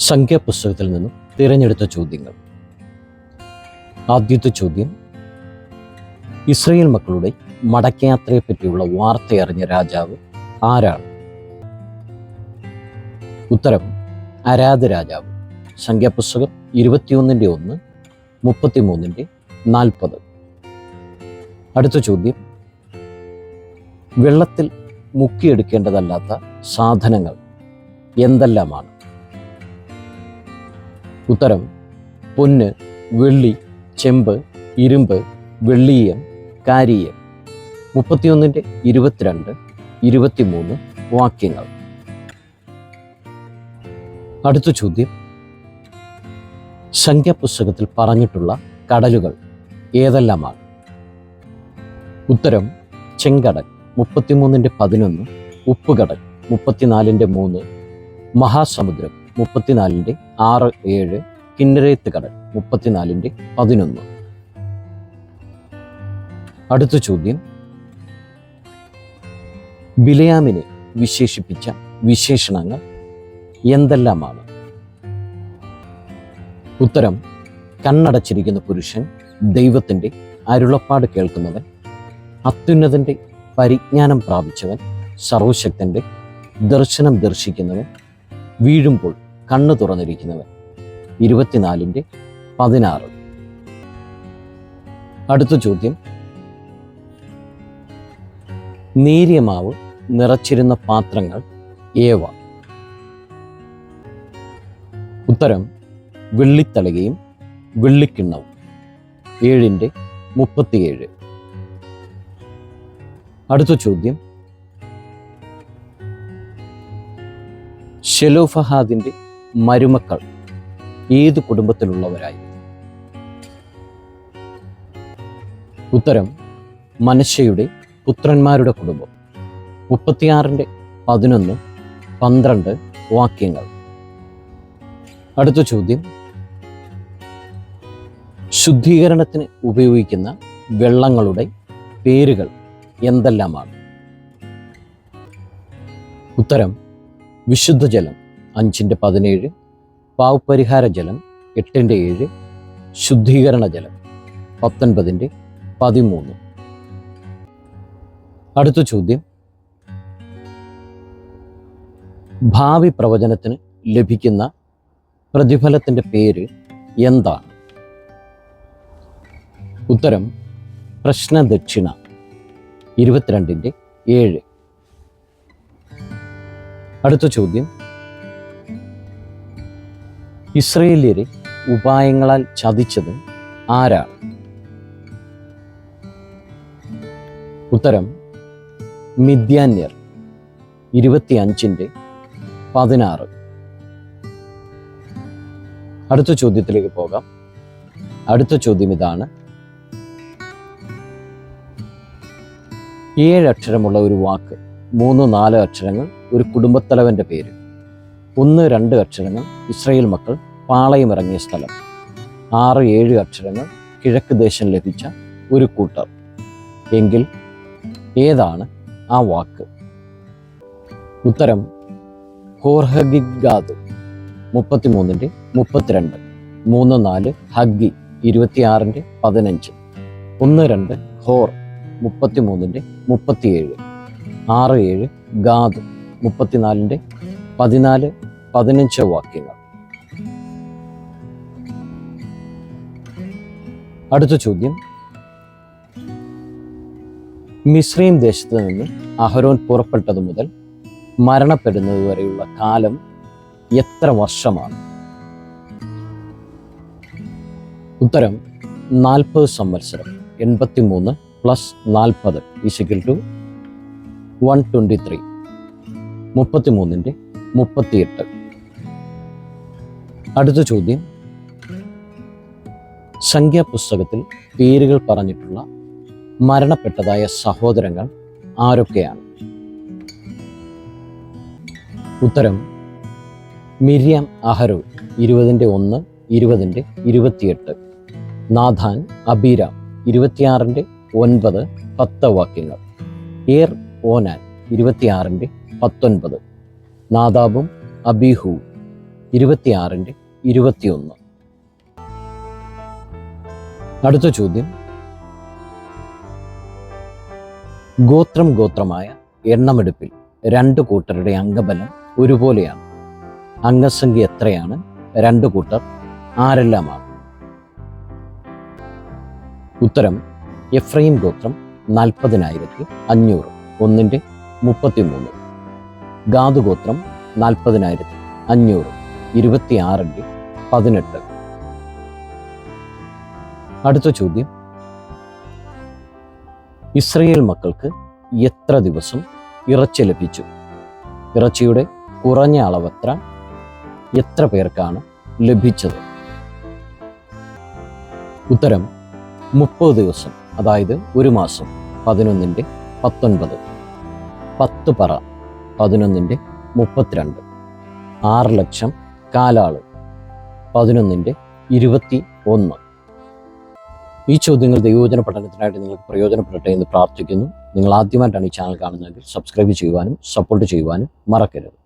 സംഖ്യാപുസ്തകത്തിൽ നിന്നും തിരഞ്ഞെടുത്ത ചോദ്യങ്ങൾ. ആദ്യത്തെ ചോദ്യം: ഇസ്രായേൽ മക്കളുടെ മടക്കയാത്രയെപ്പറ്റിയുള്ള വാർത്തയറിഞ്ഞ രാജാവ് ആരാണ്? ഉത്തരം: അരാദ് രാജാവ്. സംഖ്യാപുസ്തകം 21:1, 33:40. അടുത്ത ചോദ്യം: വെള്ളത്തിൽ മുക്കിയെടുക്കേണ്ടതല്ലാത്ത സാധനങ്ങൾ എന്തെല്ലാമാണ്? ഉത്തരം: പൊന്ന്, വെള്ളി, ചെമ്പ്, ഇരുമ്പ്, വെള്ളീയം, കാരീയം. 31:22, 23 വാക്യങ്ങൾ. അടുത്ത ചോദ്യം: സംഖ്യാപുസ്തകത്തിൽ പറഞ്ഞിട്ടുള്ള കടലുകൾ ഏതെല്ലാമാണ്? ഉത്തരം: ചെങ്കടൽ 33:11, ഉപ്പുകടൽ 34:3, മഹാസമുദ്രം 34:6-7, കിന്നരേത്ത് കടൽ 34:11. അടുത്ത ചോദ്യം: ബിലയാമിനെ വിശേഷിപ്പിച്ച വിശേഷണങ്ങൾ എന്തെല്ലാമാണ്? ഉത്തരം: കണ്ണടച്ചിരിക്കുന്ന പുരുഷൻ, ദൈവത്തിൻ്റെ അരുളപ്പാട് കേൾക്കുന്നവൻ, അത്യുന്നതൻ്റെ പരിജ്ഞാനം പ്രാപിച്ചവൻ, സർവശക്തൻ്റെ ദർശനം ദർശിക്കുന്നവൻ, വീഴുമ്പോൾ കണ്ണു തുറന്നിരിക്കുന്നവൻ. 24:16. അടുത്ത ചോദ്യം: നേരിയ മാവ് നിറച്ചിരുന്ന പാത്രങ്ങൾ ഏവ? ഉത്തരം: വെള്ളിത്തളികയും വെള്ളിക്കിണ്ണവും. 7:37. അടുത്ത ചോദ്യം: ശെലോഫഹാദിൻ്റെ മരുമക്കൾ ഏതു കുടുംബത്തിലുള്ളവരായിരുന്നു? ഉത്തരം: മനശ്ശെയുടെ പുത്രന്മാരുടെ കുടുംബം. 36:11, 12 വാക്യങ്ങൾ. അടുത്ത ചോദ്യം: ശുദ്ധീകരണത്തിന് ഉപയോഗിക്കുന്ന വെള്ളങ്ങളുടെ പേരുകൾ എന്തെല്ലാമാണ്? ഉത്തരം: വിശുദ്ധജലം 5:17, പാവപരിഹാര ജലം 8:7, ശുദ്ധീകരണ ജലം 19:13. അടുത്ത ചോദ്യം: ഭാവി പ്രവചനത്തിന് ലഭിക്കുന്ന പ്രതിഫലത്തിൻ്റെ പേര് എന്താണ്? ഉത്തരം: പ്രശ്നദക്ഷിണ 22:7. അടുത്ത ചോദ്യം: ഇസ്രായേല്യരെ ഉപായങ്ങളാൽ ചതിച്ചത് ആരാണ്? ഉത്തരം: മിദ്യാന്യർ. 25:16. അടുത്ത ചോദ്യത്തിലേക്ക് പോകാം. അടുത്ത ചോദ്യം ഇതാണ്: 7 അക്ഷരമുള്ള ഒരു വാക്ക്, 3-4 അക്ഷരങ്ങൾ ഒരു കുടുംബത്തലവൻ്റെ പേര്, 1-2 അക്ഷരങ്ങൾ ഇസ്രായേൽ മക്കൾ പാളയമിറങ്ങിയ സ്ഥലം, 6-7 അക്ഷരങ്ങൾ കിഴക്ക് ദേശം ലഭിച്ച ഒരു കൂട്ടർ. എങ്കിൽ ഏതാണ് ആ വാക്ക്? ഉത്തരം: ഹോർഹഗിഗാദ്. 33:32, 3-4 ഹഗ്ഗി 26:15, 1-2 ഹോർ 33:37, 6-7 ഗാദ് 34:14-15 വാക്യങ്ങൾ. അടുത്ത ചോദ്യം: മിസ്രൈം ദേശത്ത് നിന്ന് അഹരോൻ പുറപ്പെട്ടതു മുതൽ മരണപ്പെടുന്നത് വരെയുള്ള കാലം എത്ര വർഷമാണ്? ഉത്തരം: 40 സംവത്സരം. 83 + 40 = 123. 33:38. അടുത്ത ചോദ്യം: സംഖ്യാപുസ്തകത്തിൽ പേരുകൾ പറഞ്ഞിട്ടുള്ള മരണപ്പെട്ടതായ സഹോദരങ്ങൾ ആരൊക്കെയാണ്? ഉത്തരം: മിര്യാം, അഹരോൻ. 20:1, 20:28. നാഥാൻ, അബീരാം. 26:9, 10 വാക്യങ്ങൾ. ഏർ, ഓനാൻ. 26:19. നാദാബും അബീഹുവും. 26-ൻ്റെ 21. അടുത്ത ചോദ്യം, ഗോത്രമായ എണ്ണമെടുപ്പിൽ 2 കൂട്ടരുടെ അംഗബലം ഒരുപോലെയാണ്. അംഗസംഖ്യ എത്രയാണ്? 2 കൂട്ടർ ആരെല്ലാമാണ്? ഉത്തരം, എഫ്രൈം ഗോത്രം 40,500, 1-ൻ്റെ 33. ഗാദ് ഗോത്രം 40,500, 26-ൻ്റെ 18. അടുത്ത ചോദ്യം, ഇസ്രയേൽ മക്കൾക്ക് എത്ര ദിവസം ഇറച്ചി ലഭിച്ചു? ഇറച്ചിയുടെ കുറഞ്ഞ അളവ് എത്ര പേർക്കാണ് ലഭിച്ചത്? ഉത്തരം, 30 ദിവസം, അതായത് 1 മാസം, 11-ൻ്റെ 19. 10 പറ, 11-ൻ്റെ 32. 6 ലക്ഷം കാലാള്, 11-ൻ്റെ 21. ഈ ചോദ്യങ്ങൾ ദൈവവചന പഠനത്തിനായിട്ട് നിങ്ങൾക്ക് പ്രയോജനപ്പെടട്ടെ എന്ന് പ്രാർത്ഥിക്കുന്നു. നിങ്ങൾ ആദ്യമായിട്ടാണ് ഈ ചാനൽ കാണുന്നതെങ്കിൽ സബ്സ്ക്രൈബ് ചെയ്യുവാനും സപ്പോർട്ട് ചെയ്യുവാനും മറക്കരുത്.